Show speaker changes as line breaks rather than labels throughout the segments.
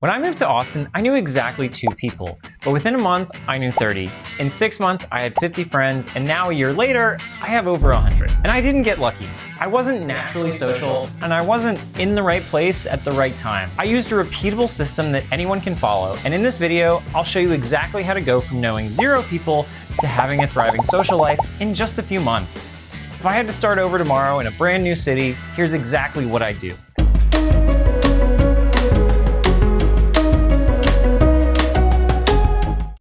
When I moved to Austin, I knew exactly 2 people, but within a month, I knew 30. In 6 months, I had 50 friends, and now a year later, I have over 100. And I didn't get lucky. I wasn't naturally social, and I wasn't in the right place at the right time. I used a repeatable system that anyone can follow, and in this video, I'll show you exactly how to go from knowing 0 people to having a thriving social life in just a few months. If I had to start over tomorrow in a brand new city, here's exactly what I'd do.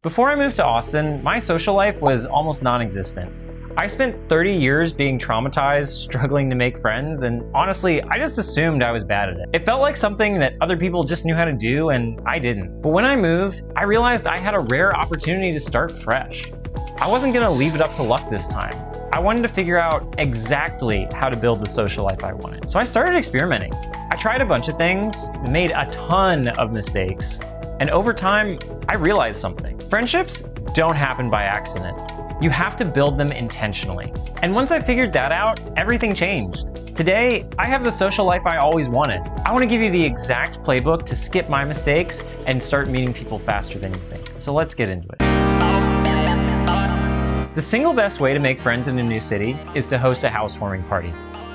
Before I moved to Austin, my social life was almost non-existent. I spent 30 years being traumatized, struggling to make friends, and honestly, I just assumed I was bad at it. It felt like something that other people just knew how to do, and I didn't. But when I moved, I realized I had a rare opportunity to start fresh. I wasn't gonna leave it up to luck this time. I wanted to figure out exactly how to build the social life I wanted. So I started experimenting. I tried a bunch of things, made a ton of mistakes, and over time, I realized something. Friendships don't happen by accident. You have to build them intentionally. And once I figured that out, everything changed. Today, I have the social life I always wanted. I want to give you the exact playbook to skip my mistakes and start meeting people faster than you think. So let's get into it. The single best way to make friends in a new city is to host a housewarming party,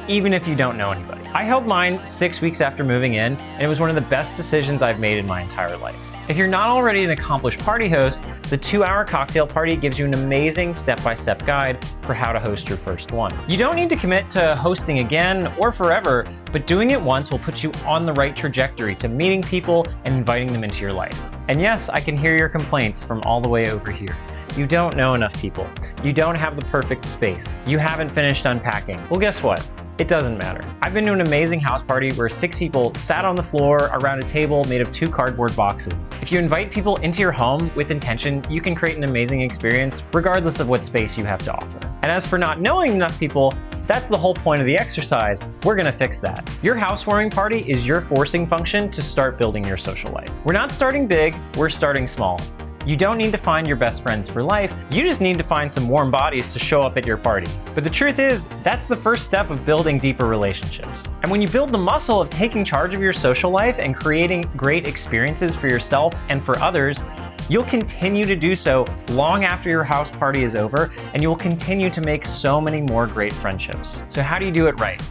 even if you don't know anybody. I held mine 6 weeks after moving in, and it was one of the best decisions I've made in my entire life. If you're not already an accomplished party host, the 2-hour cocktail party gives you an amazing step-by-step guide for how to host your first one. You don't need to commit to hosting again or forever, but doing it once will put you on the right trajectory to meeting people and inviting them into your life. And yes, I can hear your complaints from all the way over here. You don't know enough people. You don't have the perfect space. You haven't finished unpacking. Well, guess what? It doesn't matter. I've been to an amazing house party where 6 people sat on the floor around a table made of 2 cardboard boxes. If you invite people into your home with intention, you can create an amazing experience regardless of what space you have to offer. And as for not knowing enough people, that's the whole point of the exercise. We're gonna fix that. Your housewarming party is your forcing function to start building your social life. We're not starting big, we're starting small. You don't need to find your best friends for life, you just need to find some warm bodies to show up at your party. But the truth is, that's the first step of building deeper relationships. And when you build the muscle of taking charge of your social life and creating great experiences for yourself and for others, you'll continue to do so long after your house party is over, and you will continue to make so many more great friendships. So how do you do it right?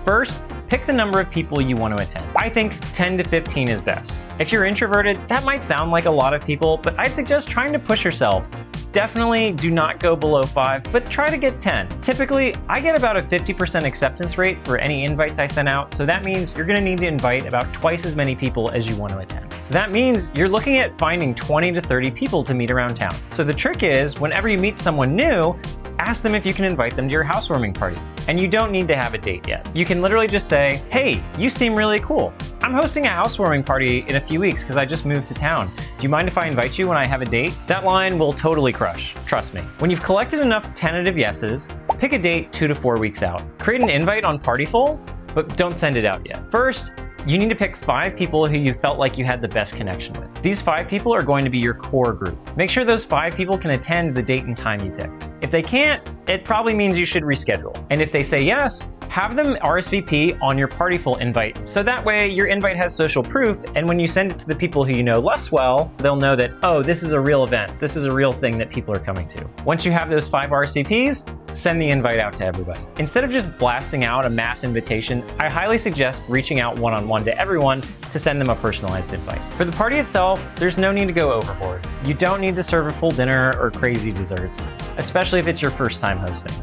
First, pick the number of people you want to attend. I think 10 to 15 is best. If you're introverted, that might sound like a lot of people, but I'd suggest trying to push yourself. Definitely do not go below 5, but try to get 10. Typically, I get about a 50% acceptance rate for any invites I send out, so that means you're gonna need to invite about twice as many people as you want to attend. So that means you're looking at finding 20 to 30 people to meet around town. So the trick is, whenever you meet someone new, ask them if you can invite them to your housewarming party. And you don't need to have a date yet. You can literally just say, hey, you seem really cool. I'm hosting a housewarming party in a few weeks because I just moved to town. Do you mind if I invite you when I have a date? That line will totally crush, trust me. When you've collected enough tentative yeses, pick a date 2 to 4 weeks out. Create an invite on Partyful, but don't send it out yet. First, you need to pick 5 people who you felt like you had the best connection with. These 5 people are going to be your core group. Make sure those 5 people can attend the date and time you picked. If they can't, it probably means you should reschedule. And if they say yes, have them RSVP on your Partyful invite. So that way your invite has social proof, and when you send it to the people who you know less well, they'll know that, oh, this is a real event. This is a real thing that people are coming to. Once you have those 5 RSVPs, send the invite out to everybody. Instead of just blasting out a mass invitation, I highly suggest reaching out one-on-one to everyone to send them a personalized invite. For the party itself, there's no need to go overboard. You don't need to serve a full dinner or crazy desserts, especially if it's your first time hosting.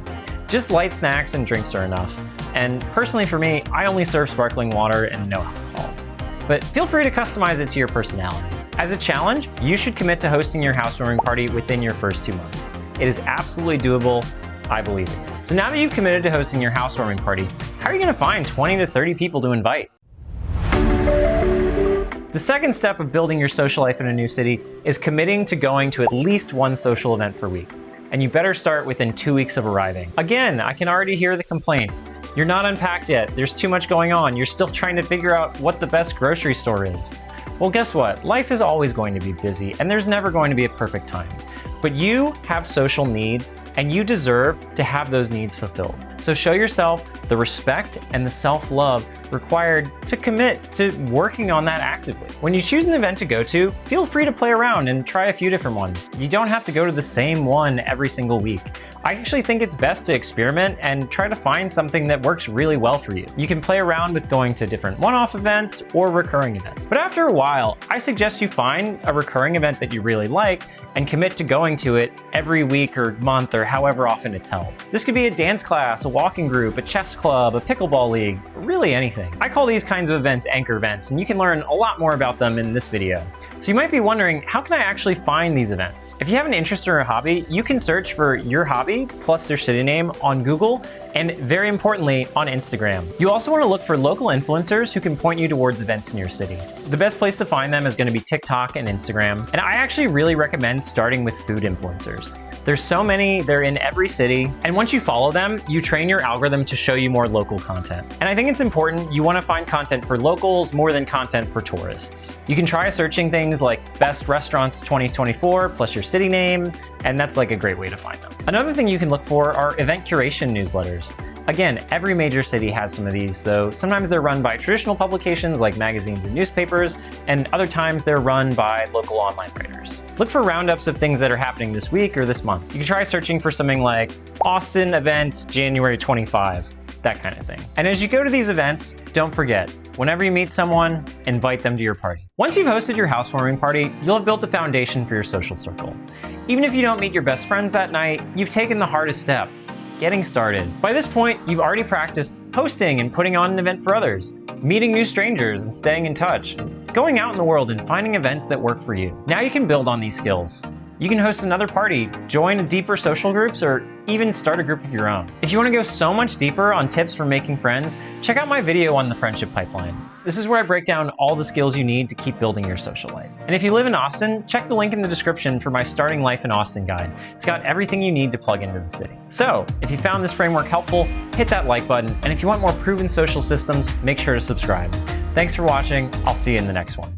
Just light snacks and drinks are enough. And personally for me, I only serve sparkling water and no alcohol. But feel free to customize it to your personality. As a challenge, you should commit to hosting your housewarming party within your first 2 months. It is absolutely doable. I believe it. So now that you've committed to hosting your housewarming party, how are you gonna find 20 to 30 people to invite? The second step of building your social life in a new city is committing to going to at least 1 social event per week. And you better start within 2 weeks of arriving. Again, I can already hear the complaints. You're not unpacked yet, there's too much going on, you're still trying to figure out what the best grocery store is. Well, guess what? Life is always going to be busy, and there's never going to be a perfect time. But you have social needs and you deserve to have those needs fulfilled. So show yourself the respect and the self-love required to commit to working on that actively. When you choose an event to go to, feel free to play around and try a few different ones. You don't have to go to the same one every single week. I actually think it's best to experiment and try to find something that works really well for you. You can play around with going to different one-off events or recurring events. But after a while, I suggest you find a recurring event that you really like and commit to going to it every week or month or however often it's held. This could be a dance class, a walking group, a chess club, a pickleball league, really anything. I call these kinds of events anchor events, and you can learn a lot more about them in this video. So you might be wondering, how can I actually find these events? If you have an interest or a hobby, you can search for your hobby plus their city name on Google, and very importantly, on Instagram. You also want to look for local influencers who can point you towards events in your city. The best place to find them is going to be TikTok and Instagram, and I actually really recommend starting with food influencers. There's so many, they're in every city, and once you follow them, you train your algorithm to show you more local content. And I think it's important you want to find content for locals more than content for tourists. You can try searching things like best restaurants 2024 plus your city name, and that's like a great way to find them. Another thing you can look for are event curation newsletters. Again, every major city has some of these, though sometimes they're run by traditional publications like magazines and newspapers, and other times they're run by local online writers. Look for roundups of things that are happening this week or this month. You can try searching for something like Austin events January 25, that kind of thing. And as you go to these events, don't forget, whenever you meet someone, invite them to your party. Once you've hosted your housewarming party, you'll have built a foundation for your social circle. Even if you don't meet your best friends that night, you've taken the hardest step, getting started. By this point, you've already practiced hosting and putting on an event for others, meeting new strangers and staying in touch, going out in the world and finding events that work for you. Now you can build on these skills. You can host another party, join deeper social groups, or even start a group of your own. If you want to go so much deeper on tips for making friends, check out my video on the friendship pipeline. This is where I break down all the skills you need to keep building your social life. And if you live in Austin, check the link in the description for my Starting Life in Austin guide. It's got everything you need to plug into the city. So, if you found this framework helpful, hit that like button, and if you want more proven social systems, make sure to subscribe. Thanks for watching. I'll see you in the next one.